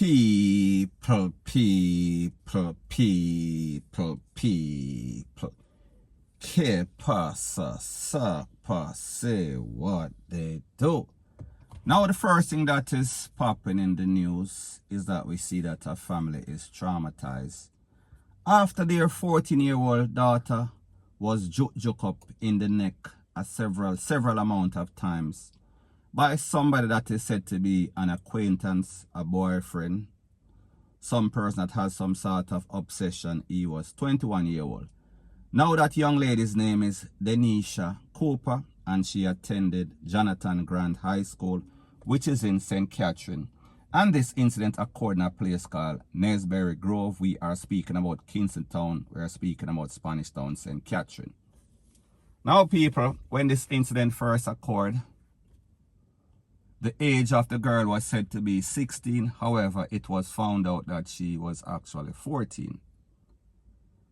People. Que pasa, say what they do. Now the first thing that is popping in the news is that we see that a family is traumatized after their 14-year-old daughter was juke up in the neck a several amount of times by somebody that is said to be an acquaintance, a boyfriend, some person that has some sort of obsession. He was 21-year-old. Now that young lady's name is Denisha Cooper, and she attended Jonathan Grant High School, which is in St. Catherine. And this incident occurred in a place called Nesbury Grove. We are speaking about Kingston Town. We are speaking about Spanish Town, St. Catherine. Now, people, when this incident first occurred, the age of the girl was said to be 16. However, it was found out that she was actually 14.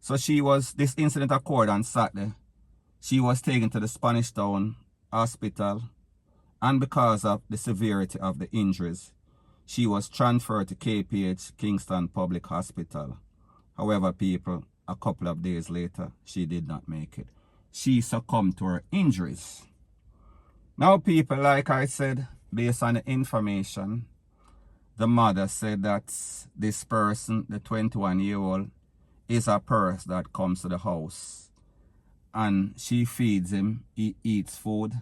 So this incident occurred on Saturday. She was taken to the Spanish Town Hospital, and because of the severity of the injuries, she was transferred to KPH Kingston Public Hospital. However, people, a couple of days later, she did not make it. She succumbed to her injuries. Now, people, like I said, based on the information, the mother said that this person, the 21-year-old, is a person that comes to the house and she feeds him, he eats food.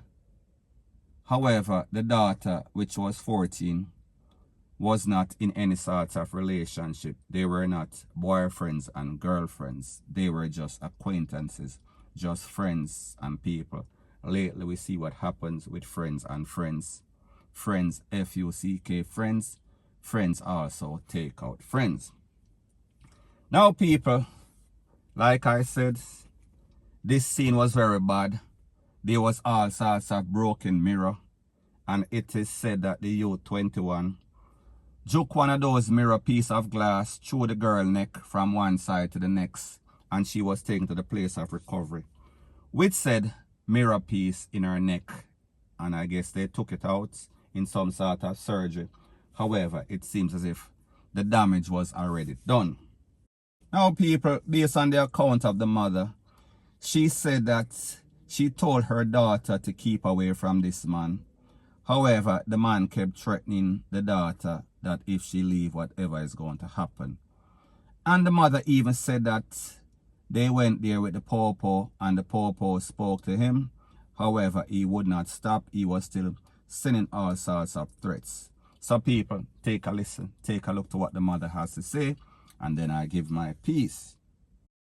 However, the daughter, which was 14, was not in any sort of relationship. They were not boyfriends and girlfriends. They were just acquaintances, just friends and people. Lately, we see what happens with friends and friends. Friends, F-U-C-K, friends. Friends also take out friends. Now, people, like I said, this scene was very bad. There was all sorts of broken mirror. And it is said that the youth 21 took one of those mirror piece of glass through the girl's neck from one side to the next. And she was taken to the place of recovery, which said mirror piece in her neck. And I guess they took it out in some sort of surgery. However, it seems as if the damage was already done. Now, people, based on the account of the mother, she said that she told her daughter to keep away from this man. However, the man kept threatening the daughter that if she leave, whatever is going to happen. And the mother even said that they went there with the pawpaw and the pawpaw spoke to him. However, he would not stop. He was still sending all sorts of threats. So, people, take a listen, take a look to what the mother has to say, and then I give my piece.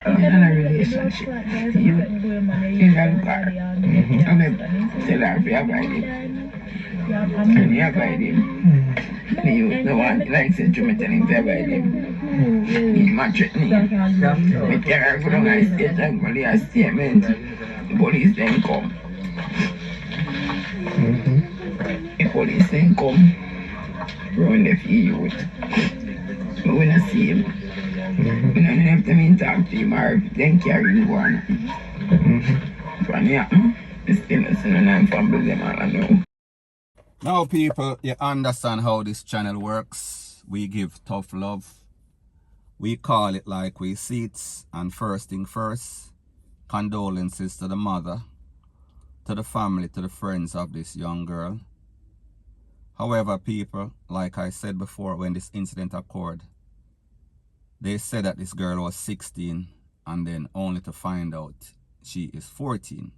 In a relationship, you in a car, and tell her if you avoid him, and you avoid him, and you the one like said to me tell him to avoid him, he might threaten him, we carry her for the night stage and go there a statement, the police then come. The police then come, run the youth, but we don't see him. We don't have to talk to him or then carry him one. From here, it's still listening and fumble them all I know. Now, people, you understand how this channel works. We give tough love. We call it like we see it. And first thing first, condolences to the mother, to the family, to the friends of this young girl. However, people, like I said before, when this incident occurred, they said that this girl was 16 and then only to find out she is 14.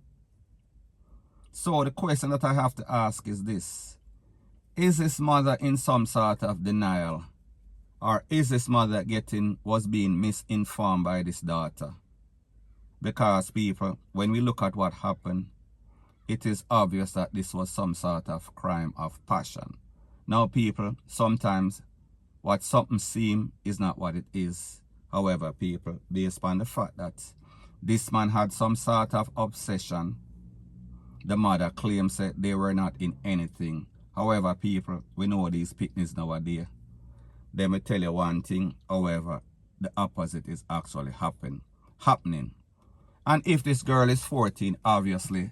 So the question that I have to ask is this. Is this mother in some sort of denial? Or is this mother was being misinformed by this daughter? Because, people, when we look at what happened, it is obvious that this was some sort of crime of passion. Now, people, sometimes what something seems is not what it is. However, people, based on the fact that this man had some sort of obsession, the mother claims that they were not in anything. However, people, we know these picnics nowadays. Let me tell you one thing, however, the opposite is actually happening. And if this girl is 14, obviously,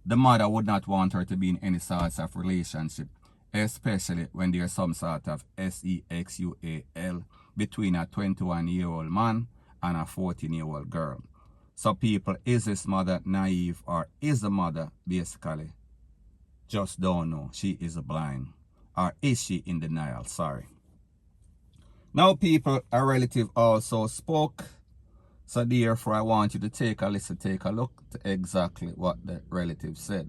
the mother would not want her to be in any sort of relationship. especially when there's some sort of sexual between a 21-year-old man and a 14-year-old girl. So people, is this mother naive, or is the mother basically just don't know she is blind? Or is she in denial? Sorry. Now people, a relative also spoke. So therefore I want you to take a listen, take a look to exactly what the relative said.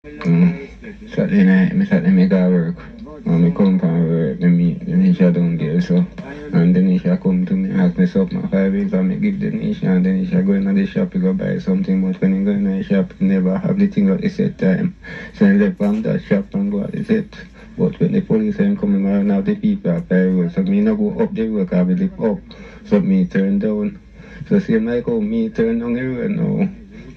Saturday night, I Saturday me go work. When I come from work, I meet Denisha down there, so. And Denisha come to me, ask me something 5 weeks, and I give Denisha, and Denisha go into the shop, he go buy something, but when he go in the shop, he never have the thing at the set time. So he left from that shop and go at the set. But when the police are coming around, now the people are very so me no go up the road, I will live up. So me turn down. So same like how me turn down the road now.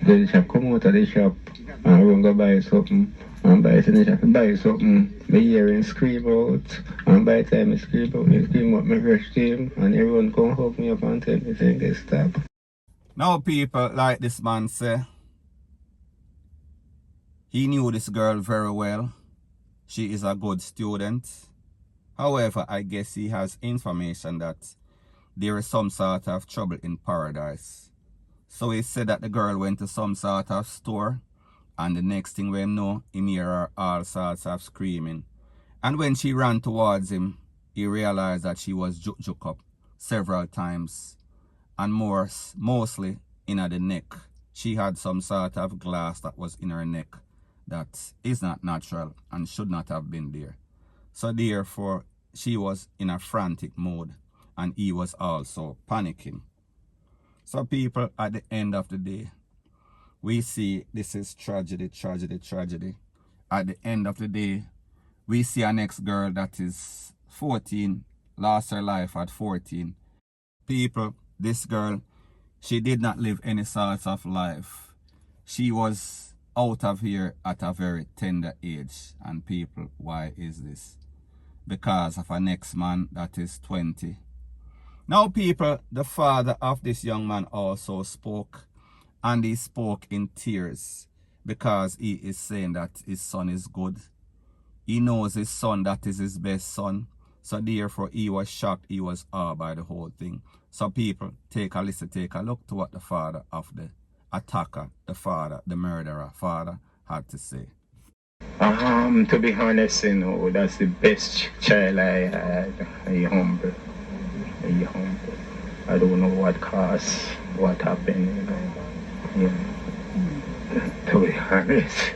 The shop come out of the shop, and run go buy something. And by the time I have to buy something, my hearing scream out. And by the time I scream out, my rush to him, and everyone come hug me up and tell me, saying, they stop. Now people, like this man say, he knew this girl very well. She is a good student. However, I guess he has information that there is some sort of trouble in paradise. So he said that the girl went to some sort of store, and the next thing we know, he hear her all sorts of screaming. And when she ran towards him, he realized that she was juk up several times, and mostly in the neck. She had some sort of glass that was in her neck that is not natural and should not have been there. So therefore, she was in a frantic mode, and he was also panicking. So people, at the end of the day, we see this is tragedy, tragedy, tragedy. At the end of the day, we see our next girl that is 14, lost her life at 14. People, this girl, she did not live any sort of life. She was out of here at a very tender age. And people, why is this? Because of a next man that is 20. Now people, the father of this young man also spoke, and he spoke in tears because he is saying that his son is good. He knows his son, that is his best son. So therefore he was shocked, he was awed by the whole thing. So people, take a listen, take a look to what the father of the attacker, the father, the murderer, father had to say. To be honest, that's the best child I had. I humble. I don't know what caused, what happened, To be honest.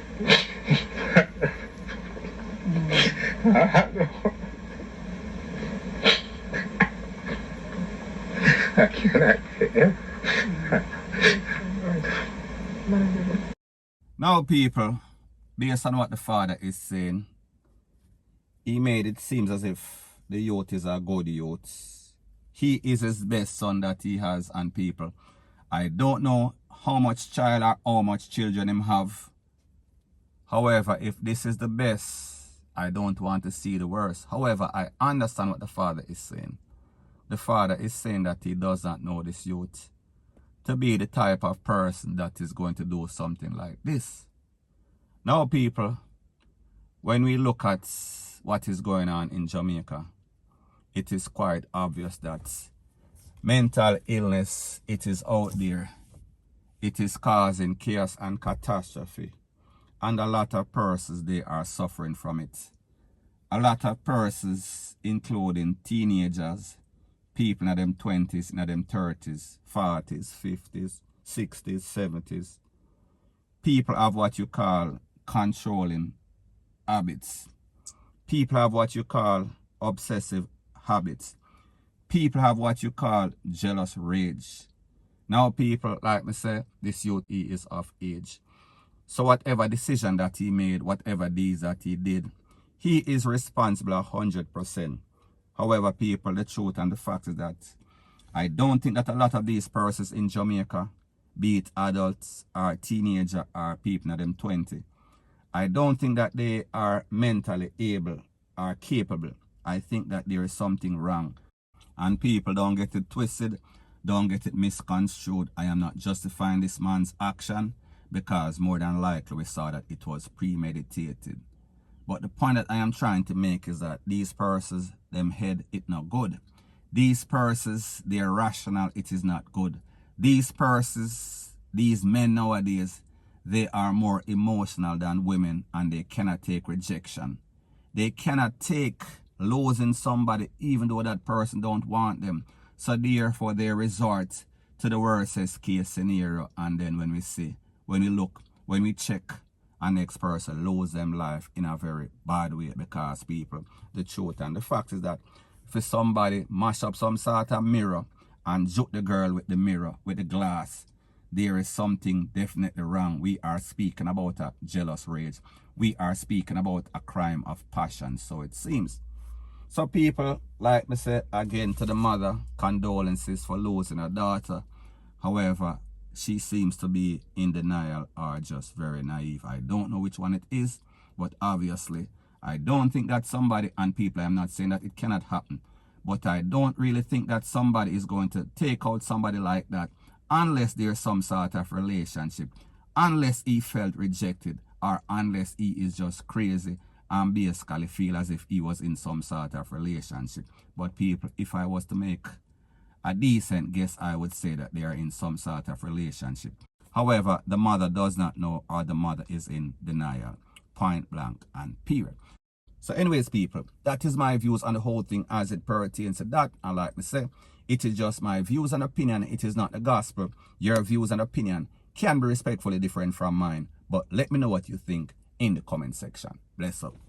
I cannot say. Now people, based on what the father is saying, he made it seem as if the youth is a good youth. He is his best son that he has, and people, I don't know how much child or how much children him have. However, if this is the best, I don't want to see the worst. However, I understand what the father is saying. The father is saying that he does not know this youth to be the type of person that is going to do something like this. Now people, when we look at what is going on in Jamaica, it is quite obvious that mental illness, it is out there. It is causing chaos and catastrophe. And a lot of persons, they are suffering from it. A lot of persons, including teenagers, people in them 20s, in them 30s, 40s, 50s, 60s, 70s. People have what you call controlling habits. People have what you call obsessive habits. People have what you call jealous rage. Now people, like me say, this youth, he is of age. So whatever decision that he made, whatever deeds that he did, he is responsible 100%. However, people, the truth and the fact is that I don't think that a lot of these persons in Jamaica, be it adults or teenagers or people in them 20, I don't think that they are mentally able or capable. I think that there is something wrong. And people, don't get it twisted, don't get it misconstrued. I am not justifying this man's action, because more than likely we saw that it was premeditated. But the point that I am trying to make is that these persons, them head, it not good. These persons, they're rational, it is not good. These persons, these men nowadays, they are more emotional than women, and they cannot take rejection. They cannot take losing somebody even though that person don't want them. So therefore they resort to the worst case scenario, and then when we look, when we check, and next person lose them life in a very bad way, because people, the truth and the fact is that for somebody mash up some sort of mirror and joke the girl with the mirror, with the glass, there is something definitely wrong. We are speaking about a jealous rage. We are speaking about a crime of passion, so it seems. So people, like me say again to the mother, condolences for losing her daughter. However, she seems to be in denial or just very naive. I don't know which one it is, but obviously, I don't think that somebody, and people, I'm not saying that it cannot happen, but I don't really think that somebody is going to take out somebody like that unless there's some sort of relationship, unless he felt rejected, or unless he is just crazy and basically feel as if he was in some sort of relationship. But people, if I was to make a decent guess, I would say that they are in some sort of relationship. However, the mother does not know, or the mother is in denial, point blank and period. So anyways, people, that is my views on the whole thing as it pertains to that. And like me say, it is just my views and opinion. It is not the gospel. Your views and opinion can be respectfully different from mine. But let me know what you think in the comment section. Bless up.